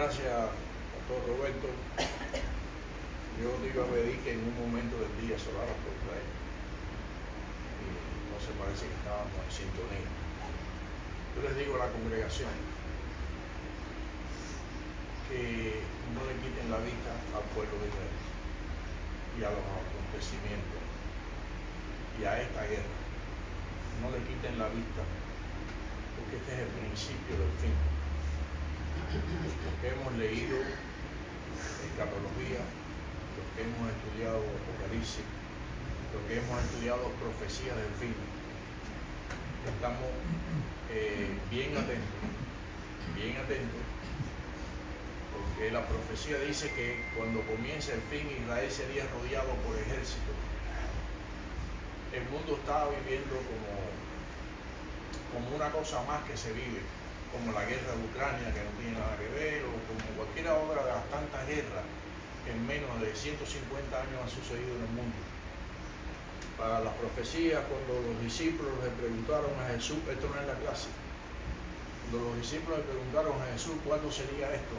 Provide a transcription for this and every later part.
Gracias, Pastor Roberto. Yo te iba a pedir que en un momento del día se orara por Israel. Y no se parece que estábamos en sintonía. Yo les digo a la congregación que no le quiten la vista al pueblo de Israel y a los acontecimientos y a esta guerra. No le quiten la vista, porque este es el principio del fin. Lo que hemos leído escatología, lo que hemos estudiado Apocalipsis, lo que hemos estudiado profecías del fin, estamos bien atentos, porque la profecía dice que cuando comience el fin Israel sería rodeado por ejércitos. El mundo está viviendo como una cosa más que se vive, como la guerra de Ucrania, que no tiene nada que ver, o como cualquier otra de las tantas guerras que en menos de 150 años han sucedido en el mundo. Para las profecías, cuando los discípulos le preguntaron a Jesús, esto no es la clase, cuando los discípulos le preguntaron a Jesús cuándo sería esto,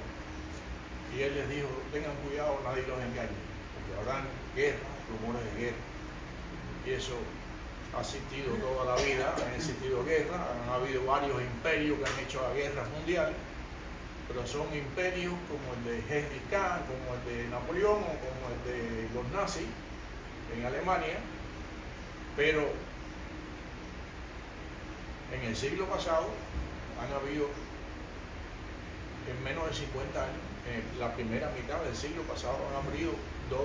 y él les dijo, tengan cuidado, nadie los engañe, porque habrán guerras, rumores de guerra, y eso ha existido toda la vida, han existido guerras, han habido varios imperios que han hecho guerras mundiales, pero son imperios como el de Genghis Khan, como el de Napoleón o como el de los nazis en Alemania, pero en el siglo pasado han habido, en menos de 50 años, en la primera mitad del siglo pasado han habido 2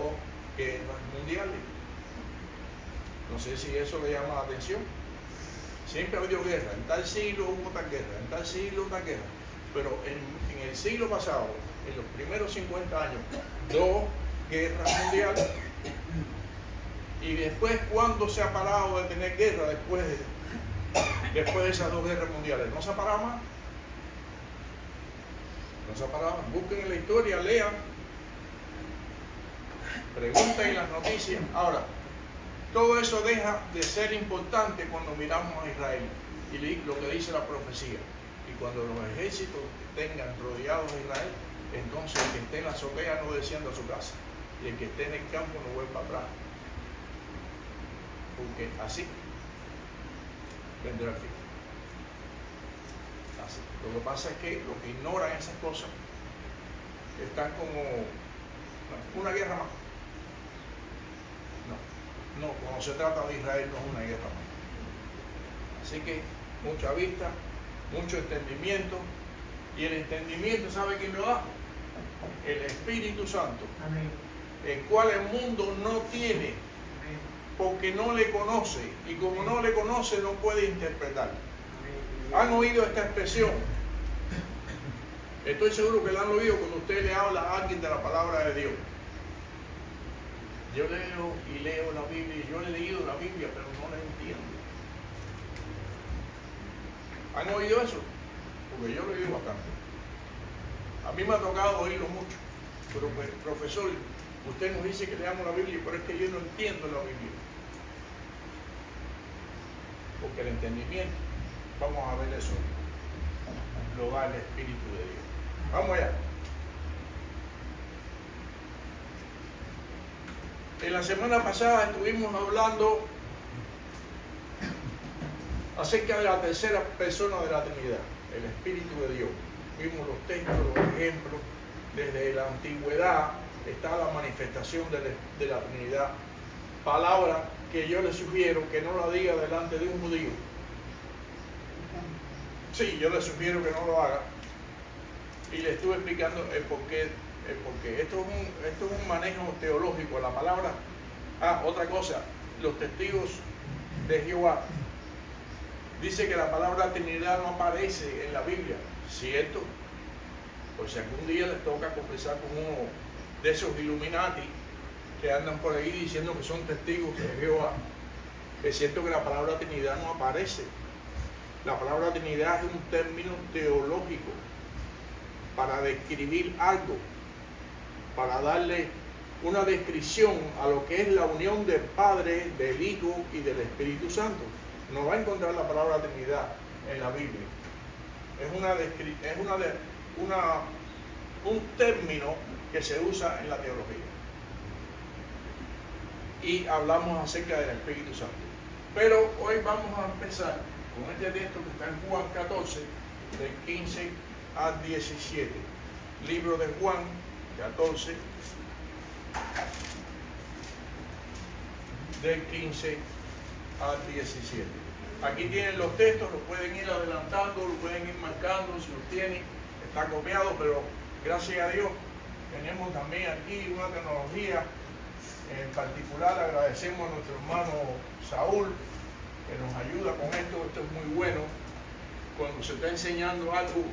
guerras mundiales. No sé si eso le llama la atención. Siempre ha habido guerra. En tal siglo hubo tal guerra, en tal siglo tal guerra. Pero en el siglo pasado, en los primeros 50 años, 2 guerras mundiales. Y después, ¿cuándo se ha parado de tener guerra después de esas 2 guerras mundiales? ¿No se ha parado más? No se ha parado más. Busquen en la historia, lean, pregunten en las noticias. Ahora, todo eso deja de ser importante cuando miramos a Israel y lo que dice la profecía. Y cuando los ejércitos tengan rodeados a Israel, entonces el que esté en la azotea no descienda a su casa. Y el que esté en el campo no vuelva atrás. Porque así vendrá el fin. Así. Lo que pasa es que los que ignoran esas cosas están como una guerra más. No, cuando se trata de Israel no es una guerra más. Así que mucha vista, mucho entendimiento, y el entendimiento, ¿sabe quién lo da? El Espíritu Santo. Amén. El cual el mundo no tiene, porque no le conoce, y como no le conoce no puede interpretar. ¿Han oído esta expresión? Estoy seguro que la han oído cuando usted le habla a alguien de la palabra de Dios. Yo leo y leo la Biblia, yo he leído la Biblia, pero no la entiendo. ¿Han oído eso? Porque yo lo he oído bastante. A mí me ha tocado oírlo mucho. Pero pues, profesor, usted nos dice que leamos la Biblia, pero es que yo no entiendo la Biblia. Porque el entendimiento, vamos a ver eso, lo da el Espíritu de Dios. Vamos allá. En la semana pasada estuvimos hablando acerca de la tercera persona de la Trinidad, el Espíritu de Dios. Vimos los textos, los ejemplos. Desde la antigüedad está la manifestación de la Trinidad. Palabra que yo le sugiero que no la diga delante de un judío. Sí, yo le sugiero que no lo haga. Y le estuve explicando el porqué. Porque esto es un manejo teológico de la palabra. Otra cosa, los testigos de Jehová dice que la palabra Trinidad no aparece en la Biblia, ¿cierto? Pues si algún día les toca conversar con uno de esos Illuminati que andan por ahí diciendo que son testigos de Jehová, es cierto que la palabra Trinidad no aparece. La palabra Trinidad es un término teológico para describir algo, para darle una descripción a lo que es la unión del Padre, del Hijo y del Espíritu Santo. No va a encontrar la palabra Trinidad en la Biblia. Es un término que se usa en la teología. Y hablamos acerca del Espíritu Santo. Pero hoy vamos a empezar con este texto que está en Juan 14, del 15 al 17. Libro de Juan 14, del 15 al 17. Aquí tienen los textos, los pueden ir adelantando, los pueden ir marcando, si los tienen, está copiado, pero gracias a Dios tenemos también aquí una tecnología. En particular agradecemos a nuestro hermano Saúl, que nos ayuda con esto. Esto es muy bueno cuando se está enseñando algo.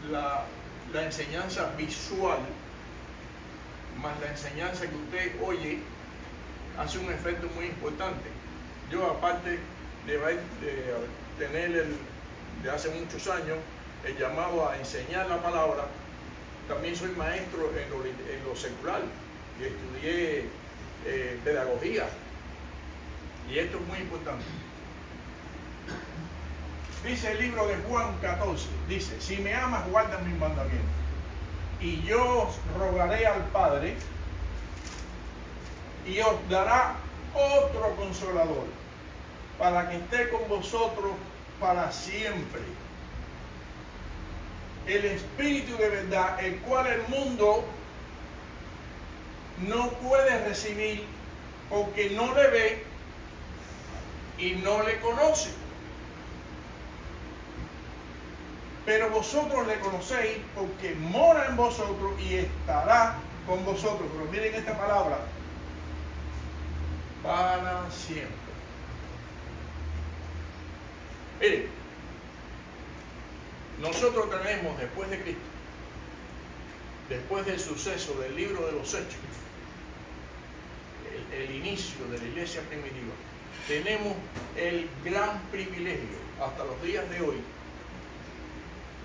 La enseñanza visual más la enseñanza que usted oye hace un efecto muy importante. Yo, aparte de tener de hace muchos años el llamado a enseñar la palabra, también soy maestro en lo secular y estudié pedagogía, y esto es muy importante. Dice el libro de Juan 14, dice: si me amas, guarda mis mandamientos, y yo os rogaré al Padre, y os dará otro consolador, para que esté con vosotros para siempre. El Espíritu de verdad, el cual el mundo no puede recibir porque no le ve y no le conoce. Pero vosotros le conocéis porque mora en vosotros y estará con vosotros. Pero miren esta palabra: para siempre. Miren, nosotros tenemos, después de Cristo, después del suceso del libro de los Hechos, el inicio de la iglesia primitiva, tenemos el gran privilegio hasta los días de hoy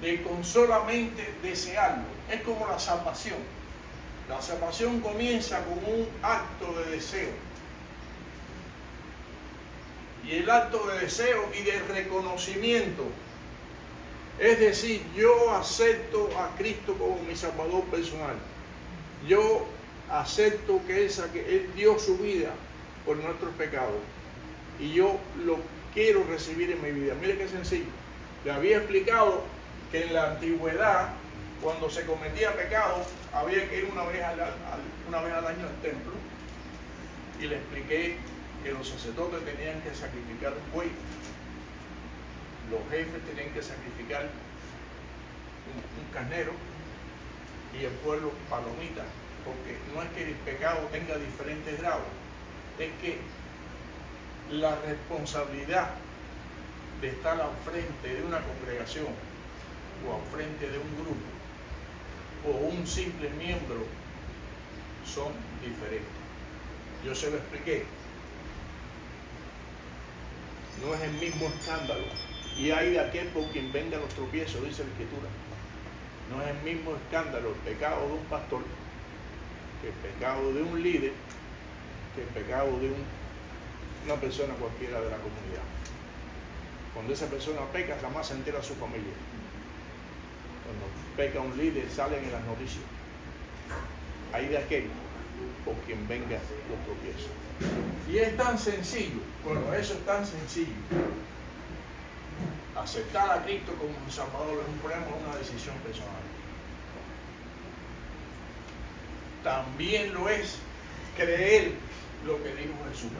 de con solamente desearlo. Es como la salvación. La salvación comienza con un acto de deseo. Y el acto de deseo y de reconocimiento, es decir, yo acepto a Cristo como mi Salvador personal. Yo acepto que Él dio su vida por nuestros pecados, y yo lo quiero recibir en mi vida. Mire qué sencillo. Le había explicado que en la antigüedad, cuando se cometía pecado, había que ir una vez al año al templo, y le expliqué que los sacerdotes tenían que sacrificar un buey, los jefes tenían que sacrificar un carnero, y el pueblo palomita, porque no es que el pecado tenga diferentes grados, es que la responsabilidad de estar al frente de una congregación, o al frente de un grupo, o un simple miembro, son diferentes. Yo se lo expliqué. No es el mismo escándalo, y hay de aquel por quien vengan los tropiezos, dice la Escritura. No es el mismo escándalo el pecado de un pastor, que el pecado de un líder, que el pecado de una persona cualquiera de la comunidad. Cuando esa persona peca, jamás se entera a su familia. Cuando peca un líder, salen en las noticias. Hay de aquel por quien venga los tropiezos. Y es tan sencillo, bueno, eso es tan sencillo. Aceptar a Cristo como un Salvador es un problema, una decisión personal. También lo es creer lo que dijo Jesús.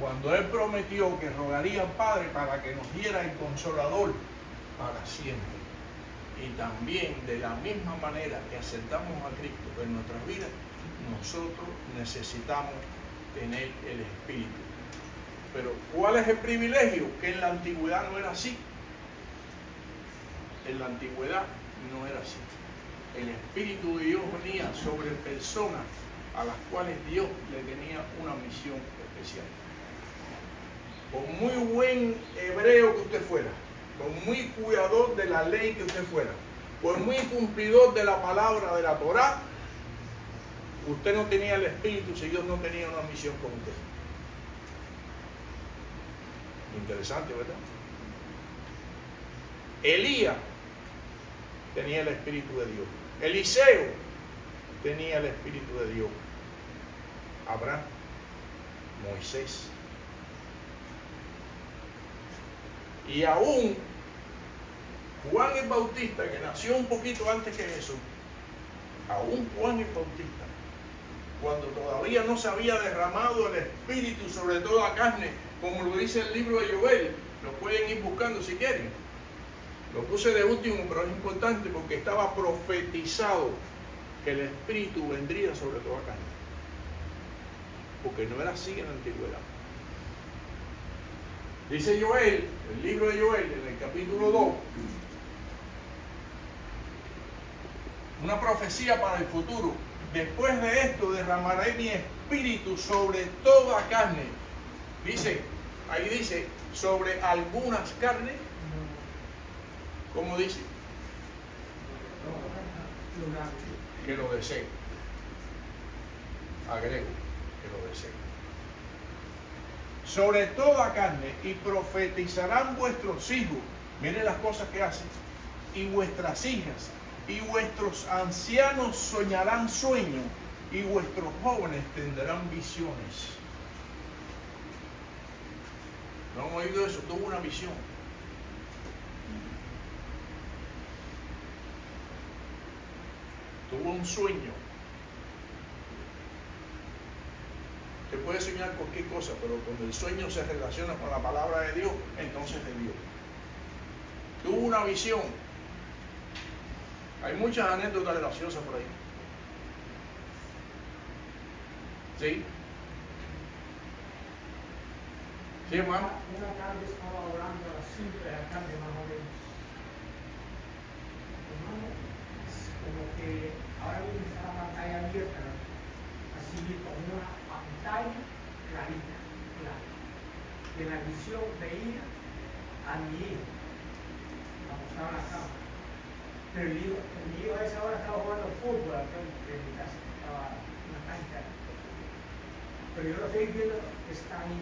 Cuando Él prometió que rogaría al Padre para que nos diera el Consolador para siempre. Y también, de la misma manera que aceptamos a Cristo en nuestras vidas, nosotros necesitamos tener el Espíritu. Pero ¿cuál es el privilegio? Que en la antigüedad no era así. En la antigüedad no era así. El Espíritu de Dios venía sobre personas a las cuales Dios le tenía una misión especial. Por muy buen hebreo que usted fuera, por muy cuidador de la ley que usted fuera, por muy cumplidor de la palabra de la Torá, usted no tenía el Espíritu si Dios no tenía una misión con usted. Interesante, ¿verdad? Elías tenía el Espíritu de Dios. Eliseo tenía el Espíritu de Dios. Abraham, Moisés. Y aún Juan el Bautista, que nació un poquito antes que Jesús, aún Juan el Bautista, cuando todavía no se había derramado el Espíritu sobre toda carne, como lo dice el libro de Joel, lo pueden ir buscando si quieren. Lo puse de último, pero es importante porque estaba profetizado que el Espíritu vendría sobre toda carne. Porque no era así en la antigüedad. Dice Joel, el libro de Joel, en el capítulo 2, una profecía para el futuro. Después de esto derramaré mi espíritu sobre toda carne. Dice, ahí dice, sobre algunas carnes. ¿Cómo dice? Que lo desee. Agrego, que lo desee. Sobre toda carne, y profetizarán vuestros hijos. Miren las cosas que hacen. Y vuestras hijas, y vuestros ancianos soñarán sueños, y vuestros jóvenes tendrán visiones. ¿No han oído eso? Tuvo una visión. Tuvo un sueño. Usted puede soñar cualquier cosa, pero cuando el sueño se relaciona con la palabra de Dios, entonces es de Dios. Tuvo una visión. Hay muchas anécdotas graciosas por ahí. ¿Sí? ¿Sí, hermano? Una tarde estaba orando a las 5 de la tarde más o menos. Hermano, es como que ahora mismo está la pantalla abierta, así con una pantalla clarita, clara. Y en la visión veía a mi hijo, cuando estaba en la cama. Pero mi hijo a esa hora estaba jugando fútbol acá en mi casa, estaba en una cancha. Pero yo lo estoy viendo que está ahí.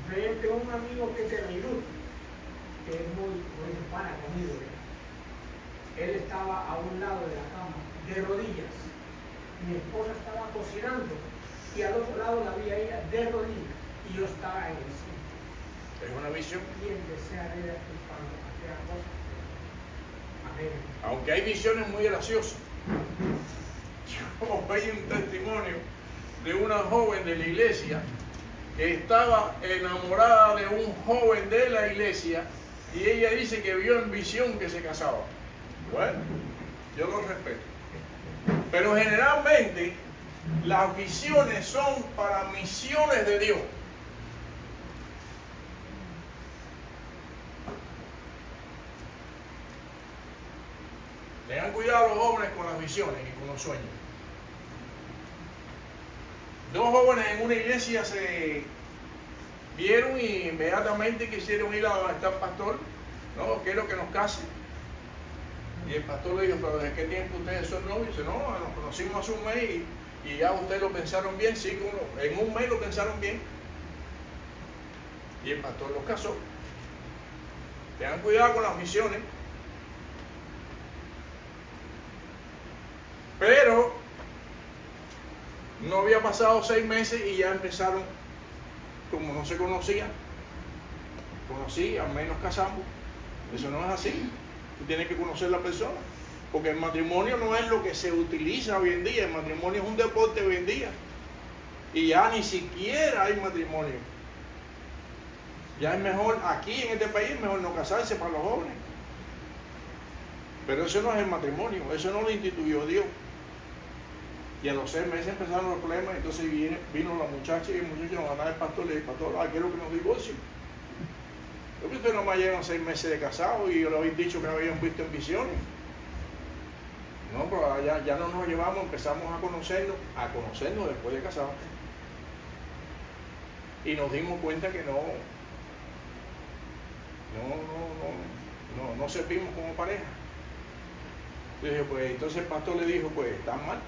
Tengo un amigo que es de Beirut, que es muy pana conmigo. Él estaba a un lado de la cama, de rodillas. Mi esposa estaba cocinando y al otro lado la vi a ella de rodillas y yo estaba en el centro. Es una visión. ¿Quién desea ver cuando aquella cosa? Amén. Aunque hay visiones muy graciosas. Yo veía un testimonio de una joven de la iglesia que estaba enamorada de un joven de la iglesia y ella dice que vio en visión que se casaba. Bueno, yo lo respeto. Pero generalmente las visiones son para misiones de Dios. Tengan cuidado los jóvenes con las visiones y con los sueños. Dos jóvenes en una iglesia se vieron y inmediatamente quisieron ir a donde está el pastor. No, quiero que nos casen. Y el pastor le dijo, pero ¿desde qué tiempo ustedes son novios? Dice, no, nos conocimos hace un mes y ya ustedes lo pensaron bien. Sí, en un mes lo pensaron bien. Y el pastor los casó. Tengan cuidado con las visiones. Pero no había pasado 6 meses y ya empezaron, como no se conocían, al menos casamos. Eso no es así. Tú tienes que conocer a la persona. Porque el matrimonio no es lo que se utiliza hoy en día. El matrimonio es un deporte hoy en día. Y ya ni siquiera hay matrimonio. Ya es mejor, aquí en este país, es mejor no casarse para los jóvenes. Pero eso no es el matrimonio. Eso no lo instituyó Dios. Y a los 6 meses empezaron los problemas. Entonces vino la muchacha y el muchacho nos mandaba el pastor. Le dijo, pastor, quiero que nos divorcien. Yo que ustedes nomás llevan 6 meses de casado y yo le habéis dicho que habían visto en visiones. No, pero ya no nos llevamos, empezamos a conocernos después de casados. Y nos dimos cuenta que no servimos como pareja. Entonces el pastor le dijo, pues están mal.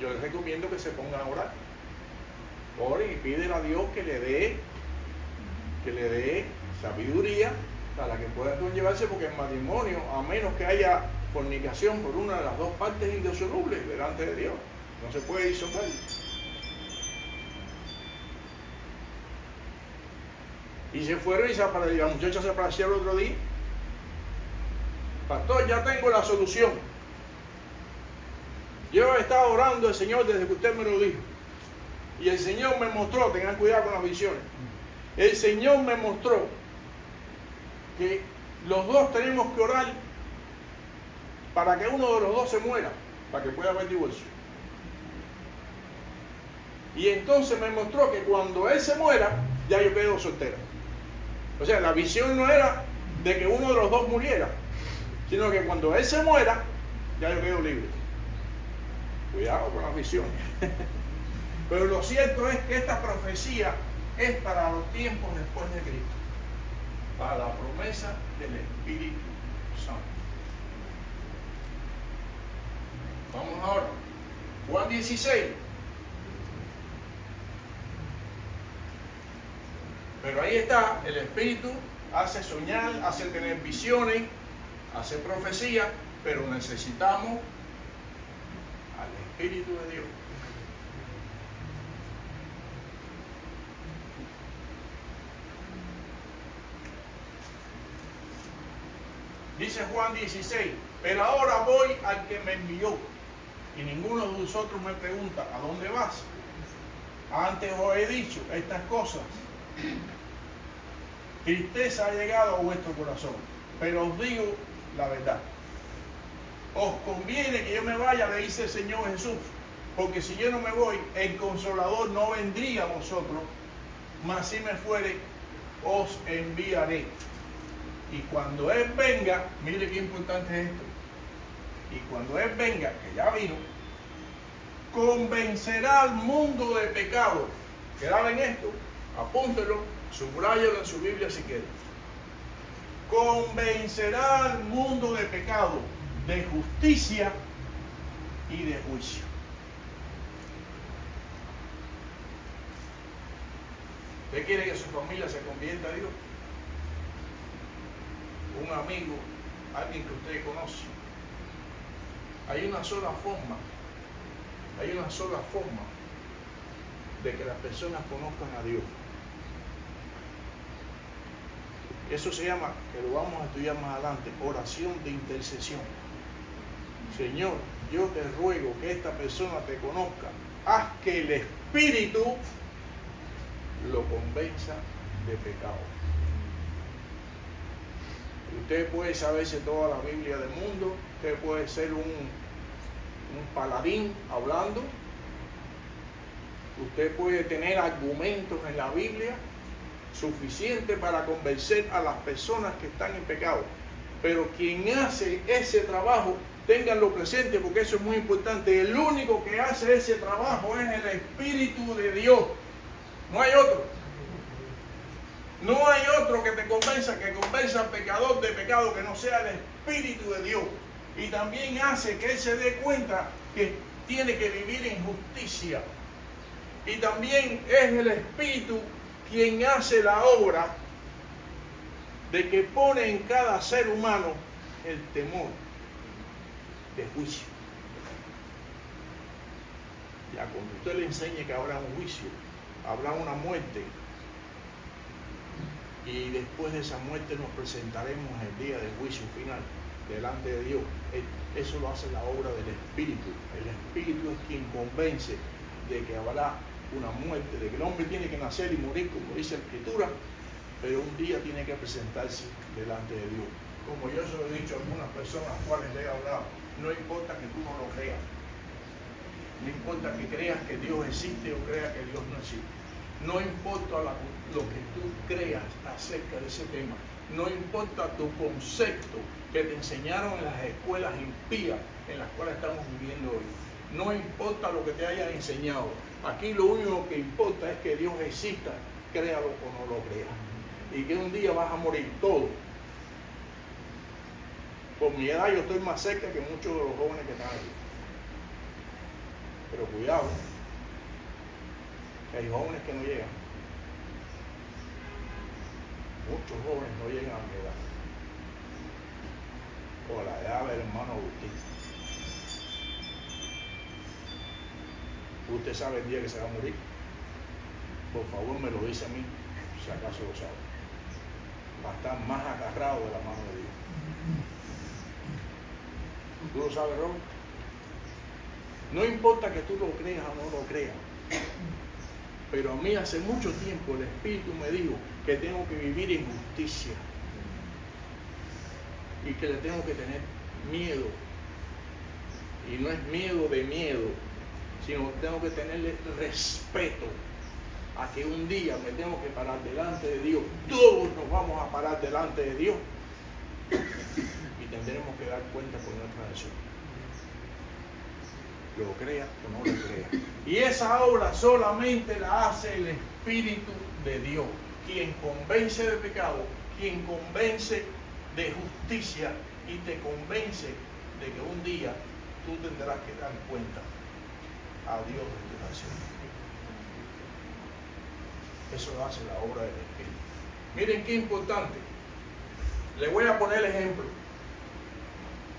Yo les recomiendo que se pongan a orar. Ore y pídele a Dios que le dé sabiduría para que puedan llevarse, porque el matrimonio, a menos que haya fornicación por una de las dos partes indisolubles delante de Dios, no se puede disolver. Y se fueron y la muchacha se apareció el otro día. Pastor, ya tengo la solución. Yo he estado orando al Señor desde que usted me lo dijo. Y el Señor me mostró, tengan cuidado con las visiones. El Señor me mostró que los dos tenemos que orar para que uno de los dos se muera, para que pueda haber divorcio. Y entonces me mostró que cuando él se muera, ya yo quedo soltera. O sea, la visión no era de que uno de los dos muriera, sino que cuando él se muera, ya yo quedo libre. Cuidado con las visiones. Pero lo cierto es que esta profecía es para los tiempos después de Cristo, para la promesa del Espíritu Santo. Vamos ahora, Juan 16. Pero ahí está, el Espíritu hace soñar, hace tener visiones, hace profecía, pero necesitamos al Espíritu de Dios. Dice Juan 16, pero ahora voy al que me envió. Y ninguno de vosotros me pregunta, ¿a dónde vas? Antes os he dicho estas cosas. Tristeza ha llegado a vuestro corazón, pero os digo la verdad. Os conviene que yo me vaya, le dice el Señor Jesús, porque si yo no me voy, el Consolador no vendría a vosotros, mas si me fuere, os enviaré. Y cuando Él venga, mire qué importante es esto, y cuando Él venga, que ya vino, convencerá al mundo de pecado. ¿Quedaban esto? Apúntelo, subráyalo en su Biblia si quieren. Convencerá al mundo de pecado, de justicia y de juicio. ¿Usted quiere que su familia se convierta a Dios? Un amigo, alguien que usted conoce. Hay una sola forma de que las personas conozcan a Dios. Eso se llama, que lo vamos a estudiar más adelante, oración de intercesión. Señor, yo te ruego que esta persona te conozca. Haz que el Espíritu lo convenza de pecado. Usted puede saberse toda la Biblia del mundo, usted puede ser un paladín hablando, usted puede tener argumentos en la Biblia suficientes para convencer a las personas que están en pecado. Pero quien hace ese trabajo, ténganlo presente porque eso es muy importante, el único que hace ese trabajo es el Espíritu de Dios. No hay otro. No hay otro que te convenza, que convenza al pecador de pecado que no sea el Espíritu de Dios. Y también hace que él se dé cuenta que tiene que vivir en justicia. Y también es el Espíritu quien hace la obra de que pone en cada ser humano el temor de juicio. Ya cuando usted le enseñe que habrá un juicio, habrá una muerte, y después de esa muerte nos presentaremos el día del juicio final delante de Dios. Eso lo hace la obra del Espíritu. El Espíritu es quien convence de que habrá una muerte, de que el hombre tiene que nacer y morir, como dice la Escritura, pero un día tiene que presentarse delante de Dios. Como yo se lo he dicho a algunas personas a las cuales le he hablado, no importa que tú no lo creas, no importa que creas que Dios existe o creas que Dios no existe, no importa lo que tú creas acerca de ese tema, no importa tu concepto que te enseñaron en las escuelas impías en las cuales estamos viviendo hoy, no importa lo que te hayan enseñado, aquí lo único que importa es que Dios exista, créalo o no lo creas, y que un día vas a morir todo. Por mi edad yo estoy más cerca que muchos de los jóvenes que están aquí, pero cuidado, que hay jóvenes que no llegan. Muchos jóvenes no llegan a mi edad, o a la edad del hermano Agustín. ¿Usted sabe el día que se va a morir? Por favor, me lo dice a mí, si acaso lo sabe. Va a estar más agarrado de la mano de Dios. ¿Tú lo sabes, Robert? No importa que tú lo creas o no lo creas, pero a mí hace mucho tiempo el Espíritu me dijo que tengo que vivir en justicia y que le tengo que tener miedo. Y no es miedo de miedo, sino que tengo que tenerle respeto a que un día me tengo que parar delante de Dios. Todos nos vamos a parar delante de Dios y tendremos que dar cuenta por nuestra acción. Lo crea o no lo crea. Y esa obra solamente la hace el Espíritu de Dios, quien convence de pecado, quien convence de justicia y te convence de que un día tú tendrás que dar cuenta a Dios de tus acciones. Eso lo hace la obra del Espíritu. Miren qué importante. Les voy a poner el ejemplo.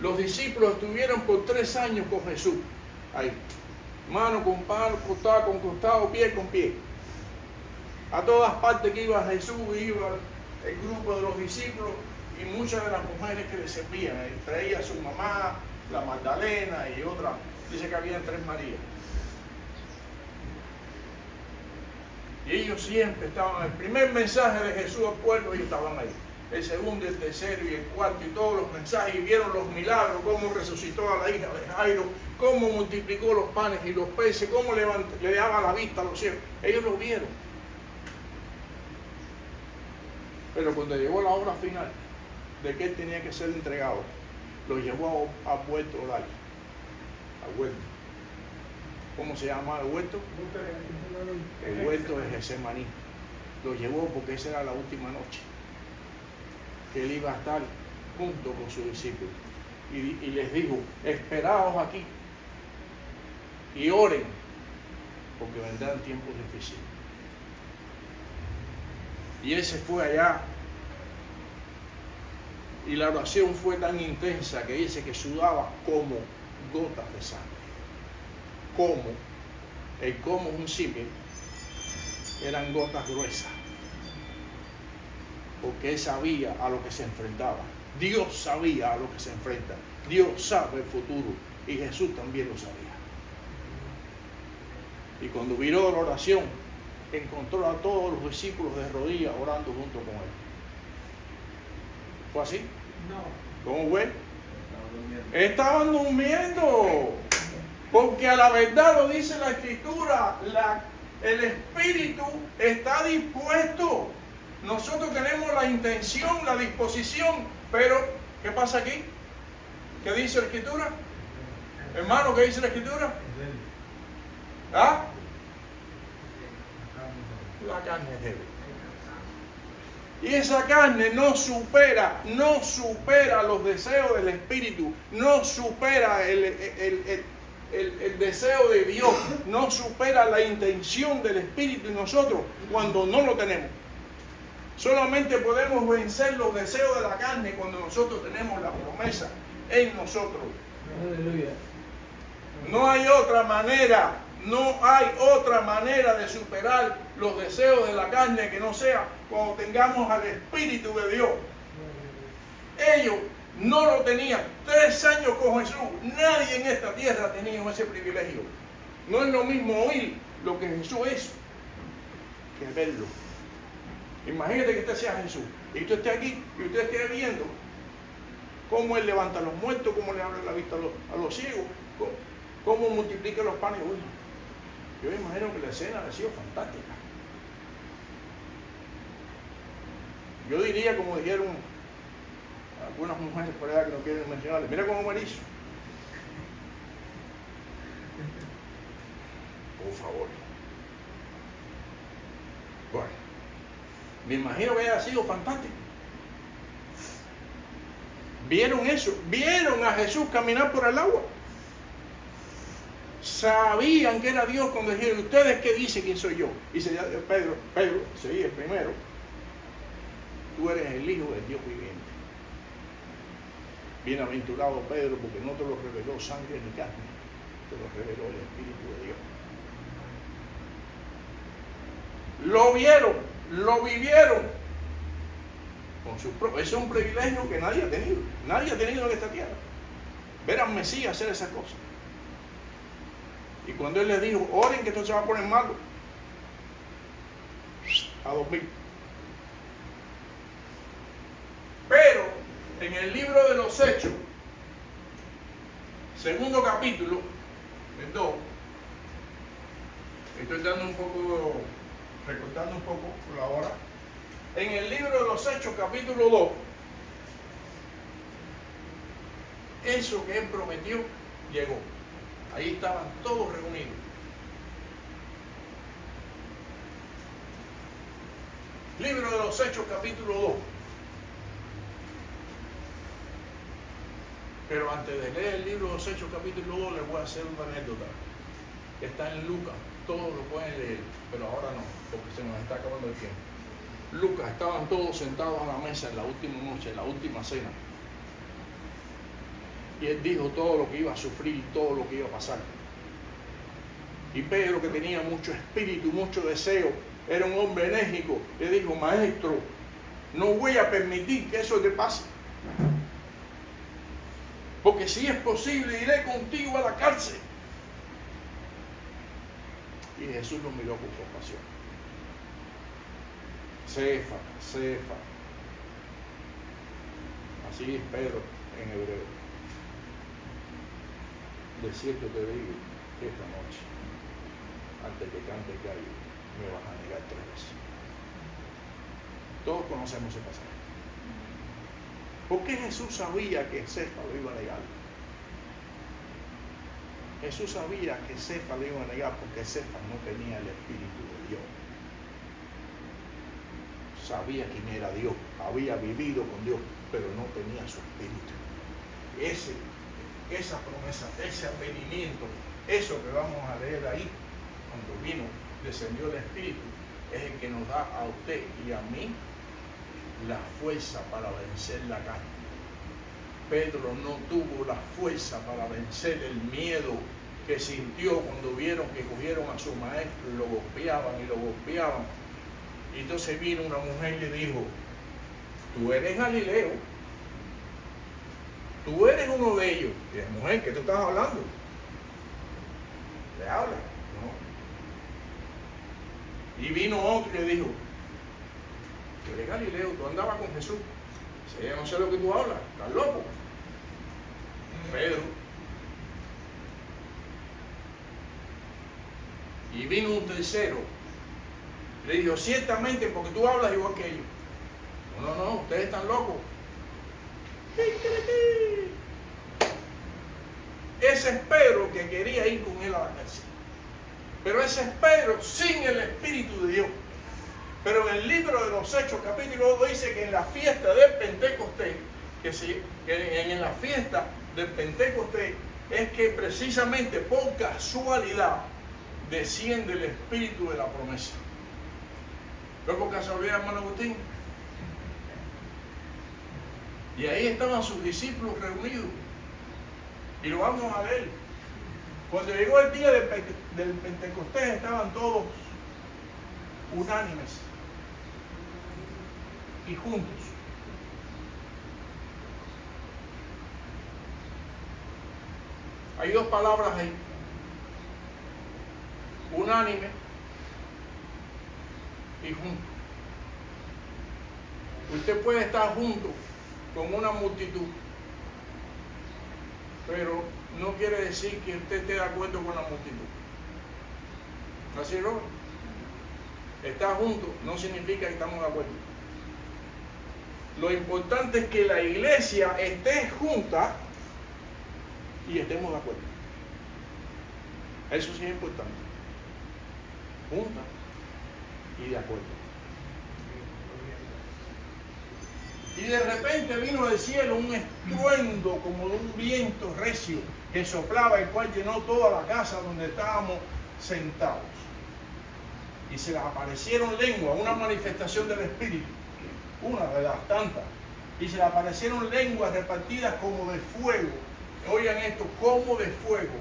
Los discípulos estuvieron por 3 años con Jesús. Ahí, mano con mano, costado con costado, pie con pie. A todas partes que iba Jesús, iba el grupo de los discípulos y muchas de las mujeres que le servían. Entre ellas su mamá, la Magdalena y otra. Dice que habían 3 Marías. Y ellos siempre estaban, el primer mensaje de Jesús al pueblo, ellos estaban ahí. El segundo, el tercero y el cuarto y todos los mensajes, y vieron los milagros, cómo resucitó a la hija de Jairo, cómo multiplicó los panes y los peces, cómo le daba la vista a los ciegos. Ellos lo vieron. Pero cuando llegó la hora final de que él tenía que ser entregado, lo llevó a Puerto Olaya, a Huerto. ¿Cómo se llama el huerto? El huerto de Getsemaní. Lo llevó porque esa era la última noche que él iba a estar junto con sus discípulos. Y les dijo, esperaos aquí y oren, porque vendrán tiempos difíciles. Y él se fue allá y la oración fue tan intensa que dice que sudaba como gotas de sangre. Como, el como es un símil, eran gotas gruesas, porque él sabía a lo que se enfrentaba. Dios sabía a lo que se enfrenta. Dios sabe el futuro y Jesús también lo sabía. Y cuando viró la oración, encontró a todos los discípulos de rodillas orando junto con él. ¿Fue así? No. ¿Cómo fue? Estaban durmiendo. Porque a la verdad lo dice la Escritura, el Espíritu está dispuesto. Nosotros tenemos la intención, la disposición, pero ¿qué pasa aquí? ¿Qué dice la Escritura? Hermano, ¿qué dice la Escritura? ¿Ah? La carne es débil. Y esa carne no supera los deseos del Espíritu, no supera el deseo de Dios, no supera la intención del Espíritu en nosotros cuando no lo tenemos. Solamente podemos vencer los deseos de la carne cuando nosotros tenemos la promesa en nosotros. Aleluya. No hay otra manera, no hay otra manera de superar los deseos de la carne que no sea cuando tengamos al Espíritu de Dios. Ellos no lo tenían. 3 años con Jesús. Nadie en esta tierra tenía ese privilegio. No es lo mismo oír lo que Jesús es que verlo. Imagínate que usted sea Jesús y usted esté aquí y usted esté viendo cómo Él levanta a los muertos, cómo le abre la vista a los ciegos, cómo multiplica los panes. Uy, yo me imagino que la escena ha sido fantástica. Yo diría, como dijeron algunas mujeres por allá que no quieren mencionarle, mira cómo me hizo. Por favor. Bueno, me imagino que haya sido fantástico. ¿Vieron eso? ¿Vieron a Jesús caminar por el agua? Sabían que era Dios cuando dijeron, ¿ustedes qué dicen quién soy yo? Y Pedro, sí, el primero. tú eres el Hijo del Dios viviente. Bienaventurado Pedro, porque no te lo reveló sangre ni carne, te lo reveló el Espíritu de Dios. Lo vieron, lo vivieron. Ese es un privilegio que nadie ha tenido. Nadie ha tenido en esta tierra. Ver al Mesías hacer esas cosas. Y cuando Él les dijo, oren que esto se va a poner malo, a dormir. Pero en el libro de los Hechos, segundo capítulo, el 2, estoy dando un poco, recortando un poco por la hora. En el libro de los Hechos, capítulo 2, eso que Él prometió, llegó. Ahí estaban todos reunidos. Libro de los Hechos, capítulo 2. Pero antes de leer el libro de los Hechos, capítulo 2, les voy a hacer una anécdota. Está en Lucas. Todos lo pueden leer, pero ahora no, porque se nos está acabando el tiempo. Lucas, estaban todos sentados a la mesa en la última noche, en la última cena. Y Él dijo todo lo que iba a sufrir, todo lo que iba a pasar. Y Pedro, que tenía mucho espíritu, mucho deseo, era un hombre enérgico, le dijo, maestro, no voy a permitir que eso te pase. Porque si es posible, iré contigo a la cárcel. Y Jesús lo miró con compasión. Cefa, Cefa. Así es Pedro en hebreo. De cierto te digo que esta noche, antes que cante el gallo, me vas a negar 3 veces. Todos conocemos ese pasaje. ¿Por qué Jesús sabía que Cefa lo iba a negar? Jesús sabía que Cefa lo iba a negar porque Cefa no tenía el Espíritu de Dios. Sabía quién era Dios, había vivido con Dios, pero no tenía su Espíritu. Esa promesa, ese advenimiento, eso que vamos a leer ahí, cuando descendió el Espíritu, es el que nos da a usted y a mí la fuerza para vencer la carne. Pedro no tuvo la fuerza para vencer el miedo que sintió cuando vieron que cogieron a su maestro y lo golpeaban y lo golpeaban. Y entonces vino una mujer y le dijo, tú eres Galileo, tú eres uno de ellos. Y la mujer, ¿qué tú estás hablando? Le habla, ¿no? Y vino otro y le dijo, tú eres Galileo, tú andabas con Jesús. Sí, no sé lo que tú hablas, estás loco. Pedro. Y vino un tercero. Le dijo, ciertamente porque tú hablas igual que ellos. No, ustedes están locos. Ese es Pedro que quería ir con él a la cárcel. Pero ese es Pedro sin el Espíritu de Dios. Pero en el libro de los Hechos, capítulo 2, dice que en la fiesta del Pentecostés, que en la fiesta del Pentecostés, es que precisamente por casualidad desciende el Espíritu de la promesa. ¿No por casualidad, hermano Agustín? Y ahí estaban sus discípulos reunidos. Y lo vamos a leer. Cuando llegó el día del Pentecostés, estaban todos unánimes y juntos. Hay 2 palabras ahí. Unánime y junto. Usted puede estar junto con una multitud, pero no quiere decir que usted esté de acuerdo con la multitud. ¿Así, Robert? Estar juntos no significa que estamos de acuerdo. Lo importante es que la iglesia esté junta y estemos de acuerdo. Eso sí es importante. Junta y de acuerdo. Y de repente vino del cielo un estruendo como de un viento recio que soplaba, el cual llenó toda la casa donde estábamos sentados. Y se les aparecieron lenguas, una manifestación del Espíritu, una de las tantas. Y se le aparecieron lenguas repartidas como de fuego. Oigan esto, como de fuego.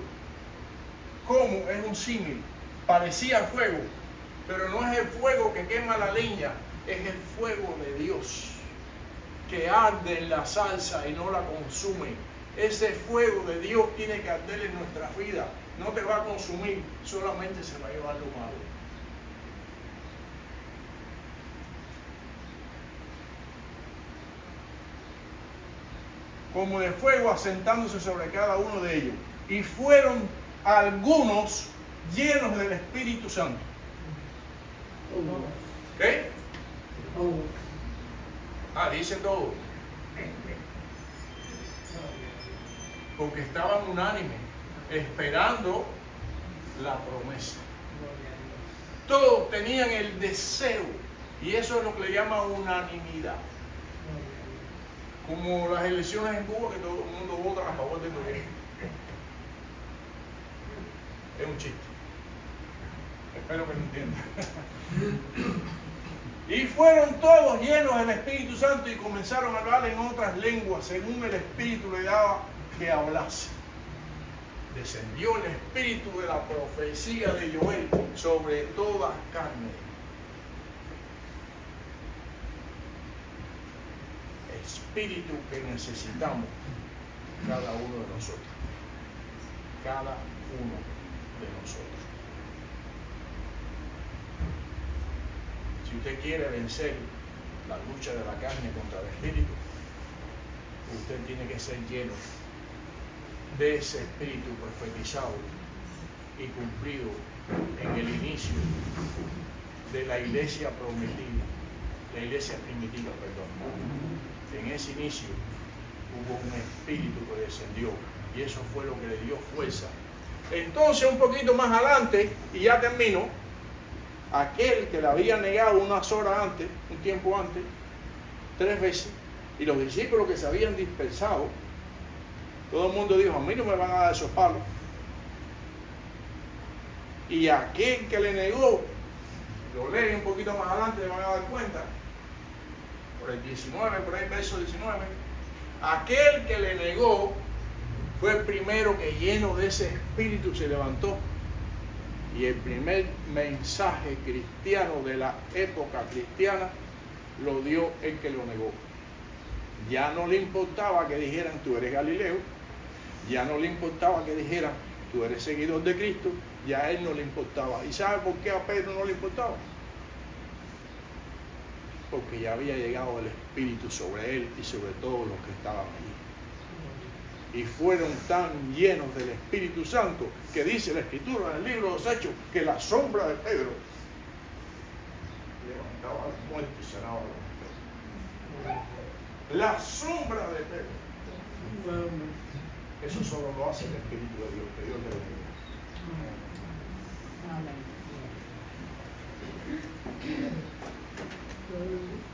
Como es un símil. Parecía fuego, pero no es el fuego que quema la leña, es el fuego de Dios que arde en la salsa y no la consume. Ese fuego de Dios tiene que arder en nuestra vida. No te va a consumir, solamente se va a llevar lo malo. Como de fuego asentándose sobre cada uno de ellos. Y fueron algunos llenos del Espíritu Santo. ¿Qué? Dice todo. Porque estaban unánimes, esperando la promesa. Todos tenían el deseo, y eso es lo que le llama unanimidad. Como las elecciones en Cuba, que todo el mundo vota a favor del gobierno. Es un chiste. Espero que lo entiendan. Y fueron todos llenos del Espíritu Santo y comenzaron a hablar en otras lenguas, según el Espíritu le daba que hablase. Descendió el espíritu de la profecía de Joel sobre toda carne. Espíritu que necesitamos cada uno de nosotros. Cada uno de nosotros. Si usted quiere vencer la lucha de la carne contra el espíritu, usted tiene que ser lleno de ese espíritu profetizado y cumplido en el inicio de la iglesia prometida, la iglesia primitiva, perdón. En ese inicio hubo un espíritu que descendió y eso fue lo que le dio fuerza. Entonces, un poquito más adelante, y ya termino, aquel que le había negado unas horas antes, un tiempo antes, 3 veces, y los discípulos que se habían dispersado, todo el mundo dijo, a mí no me van a dar esos palos. Y aquel que le negó, lo leen un poquito más adelante, le van a dar cuenta, por el 19, por ahí verso 19, aquel que le negó fue el primero que lleno de ese espíritu se levantó. Y el primer mensaje cristiano de la época cristiana lo dio el que lo negó. Ya no le importaba que dijeran tú eres Galileo, ya no le importaba que dijeran tú eres seguidor de Cristo, ya a él no le importaba. ¿Y sabe por qué a Pedro no le importaba? Porque ya había llegado el Espíritu sobre él y sobre todos los que estaban allí. Y fueron tan llenos del Espíritu Santo que dice la Escritura en el libro de los Hechos que la sombra de Pedro levantaba al muerto y sanaba a los enfermos. La sombra de Pedro. Eso solo lo hace el Espíritu de Dios, que Dios le